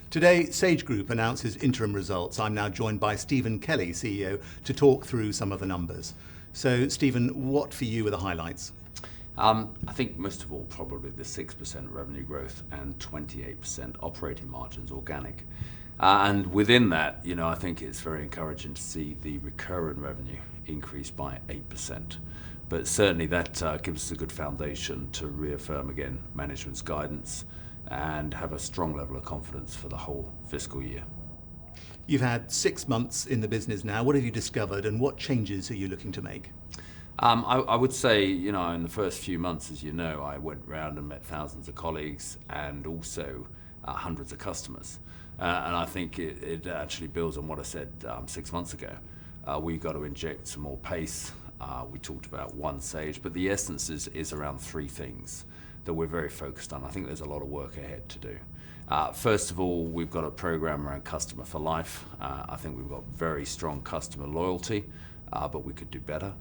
Today, Sage Group announces interim results. I'm now joined by Stephen Kelly, CEO, to talk through some of the numbers. So, Stephen, what for you are the highlights? I think most of all, probably the 6% revenue growth and 28% operating margins organic. And within that, I think it's very encouraging to see the recurring revenue increase by 8%. But certainly that gives us a good foundation to reaffirm again management's guidance and have a strong level of confidence for the whole fiscal year. You've had 6 months in the business now. What have you discovered and what changes are you looking to make? I would say, in the first few months, as you know, I went round and met thousands of colleagues and also hundreds of customers. And I think it actually builds on what I said 6 months ago. We've got to inject some more pace. We talked about One Sage, but the essence is around 3 things that we're very focused on. I think there's a lot of work ahead to do. First of all, we've got a program around Customer for Life. I think we've got very strong customer loyalty, but we could do better.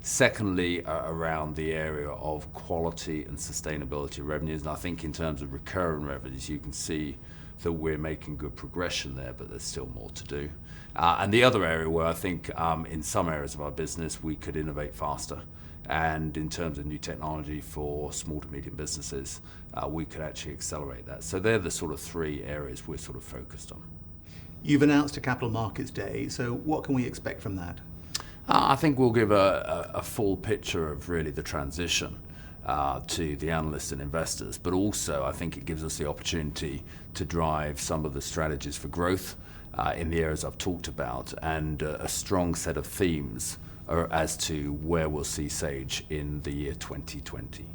Secondly, around the area of quality and sustainability revenues. And I think in terms of recurring revenues, you can see that we're making good progression there, but there's still more to do. And the other area where I think in some areas of our business, we could innovate faster. And in terms of new technology for small to medium businesses, we could actually accelerate that. So they're the sort of 3 areas we're sort of focused on. You've announced a Capital Markets Day, so what can we expect from that? I think we'll give a full picture of really the transition to the analysts and investors, but also I think it gives us the opportunity to drive some of the strategies for growth in the areas I've talked about and a strong set of themes as to where we'll see Sage in the year 2020.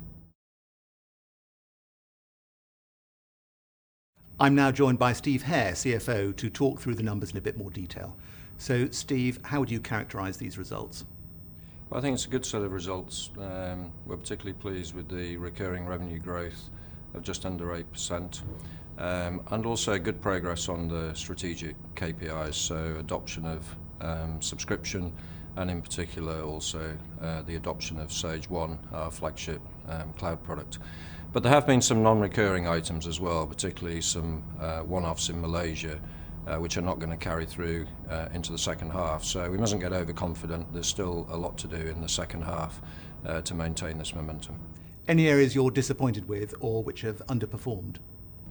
I'm now joined by Steve Hare, CFO, to talk through the numbers in a bit more detail. So, Steve, how would you characterise these results? Well, I think it's a good set of results. We're particularly pleased with the recurring revenue growth of just under 8%, and also good progress on the strategic KPIs, so adoption of subscription, and in particular also the adoption of Sage One, our flagship cloud product. But there have been some non-recurring items as well, particularly some one-offs in Malaysia, which are not going to carry through into the second half. So we mustn't get overconfident. There's still a lot to do in the second half to maintain this momentum. Any areas you're disappointed with or which have underperformed?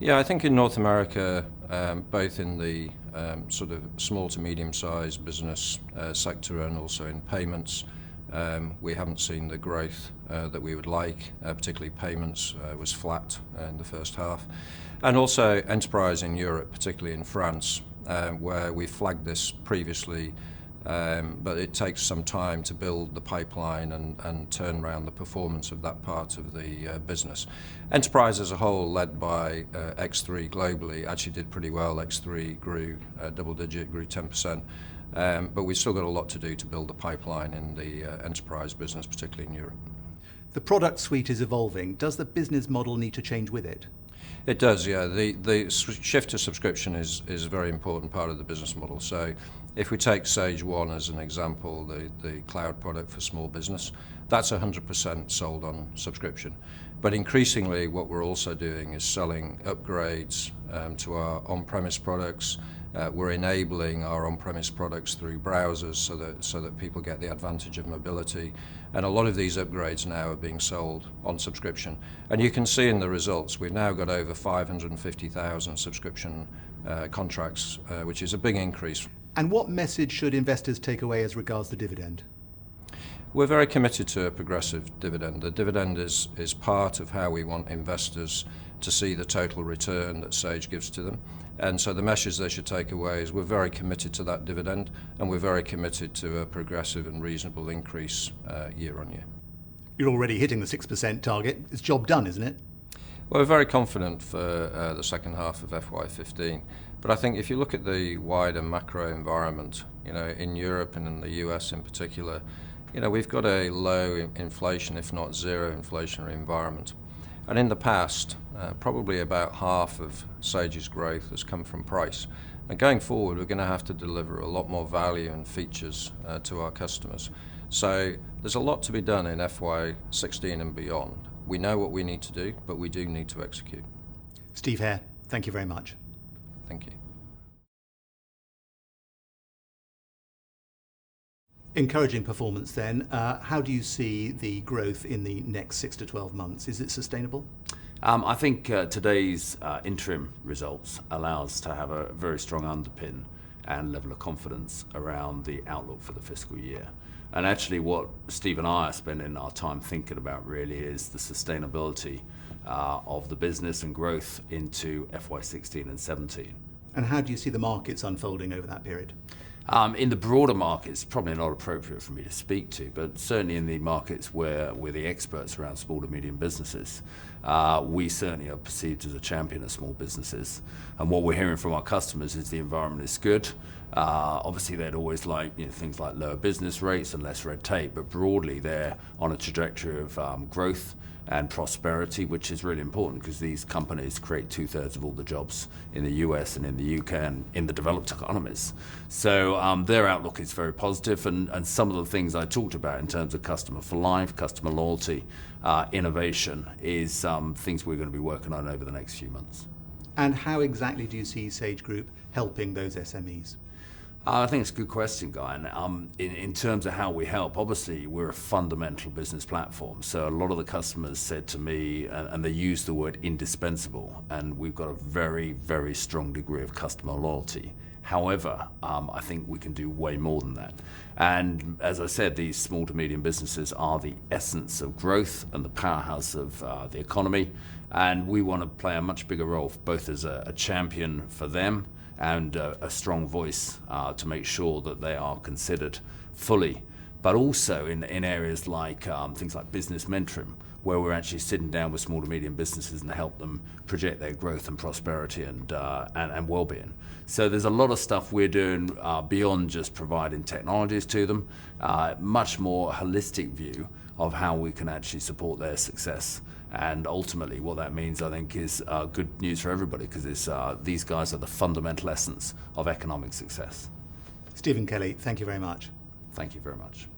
Yeah, I think in North America, both in the sort of small to medium-sized business sector and also in payments, we haven't seen the growth that we would like, particularly payments was flat in the first half. And also enterprise in Europe, particularly in France, where we flagged this previously, but it takes some time to build the pipeline and turn around the performance of that part of the business. Enterprise as a whole, led by X3 globally, actually did pretty well. X3 grew double-digit, grew 10%, but we've still got a lot to do to build the pipeline in the enterprise business, particularly in Europe. The product suite is evolving. Does the business model need to change with it? It does, yeah. The shift to subscription is a very important part of the business model. So if we take Sage One as an example, the cloud product for small business, that's 100% sold on subscription. But increasingly what we're also doing is selling upgrades to our on-premise products. We're enabling our on-premise products through browsers so that people get the advantage of mobility. And a lot of these upgrades now are being sold on subscription. And you can see in the results, we've now got over 550,000 subscription contracts, which is a big increase. And what message should investors take away as regards the dividend? We're very committed to a progressive dividend. The dividend is part of how we want investors to see the total return that Sage gives to them. And so the message they should take away is we're very committed to that dividend, and we're very committed to a progressive and reasonable increase year on year. You're already hitting the 6% target. It's job done, isn't it? Well, we're very confident for the second half of FY15. But I think if you look at the wider macro environment, in Europe and in the US in particular, we've got a low inflation, if not zero inflationary environment. And in the past, probably about half of Sage's growth has come from price. And going forward, we're going to have to deliver a lot more value and features to our customers. So there's a lot to be done in FY16 and beyond. We know what we need to do, but we do need to execute. Steve Hare, thank you very much. Thank you. Encouraging performance then. How do you see the growth in the next 6 to 12 months? Is it sustainable? I think today's interim results allow us to have a very strong underpin and level of confidence around the outlook for the fiscal year. And actually what Steve and I are spending our time thinking about really is the sustainability of the business and growth into FY16 and 17. And how do you see the markets unfolding over that period? In the broader markets, probably not appropriate for me to speak to, but certainly in the markets where we're the experts around small to medium businesses, we certainly are perceived as a champion of small businesses. And what we're hearing from our customers is the environment is good. Obviously, they'd always like things like lower business rates and less red tape, but broadly they're on a trajectory of growth and prosperity, which is really important because these companies create 2/3 of all the jobs in the US and in the UK and in the developed economies. So their outlook is very positive, and some of the things I talked about in terms of customer for life, customer loyalty, innovation is things we're going to be working on over the next few months. And how exactly do you see Sage Group helping those SMEs? I think it's a good question, Guy. And in terms of how we help, obviously we're a fundamental business platform. So a lot of the customers said to me, and they use the word indispensable, and we've got a very, very strong degree of customer loyalty. However, I think we can do way more than that. And as I said, these small to medium businesses are the essence of growth and the powerhouse of the economy. And we want to play a much bigger role, both as a champion for them and a strong voice to make sure that they are considered fully, but also in areas like things like business mentoring, where we're actually sitting down with small to medium businesses and help them project their growth and prosperity and well-being. So there's a lot of stuff we're doing beyond just providing technologies to them, much more holistic view of how we can actually support their success. And ultimately what that means, I think, is good news for everybody, because these guys are the fundamental essence of economic success. Stephen Kelly, thank you very much. Thank you very much.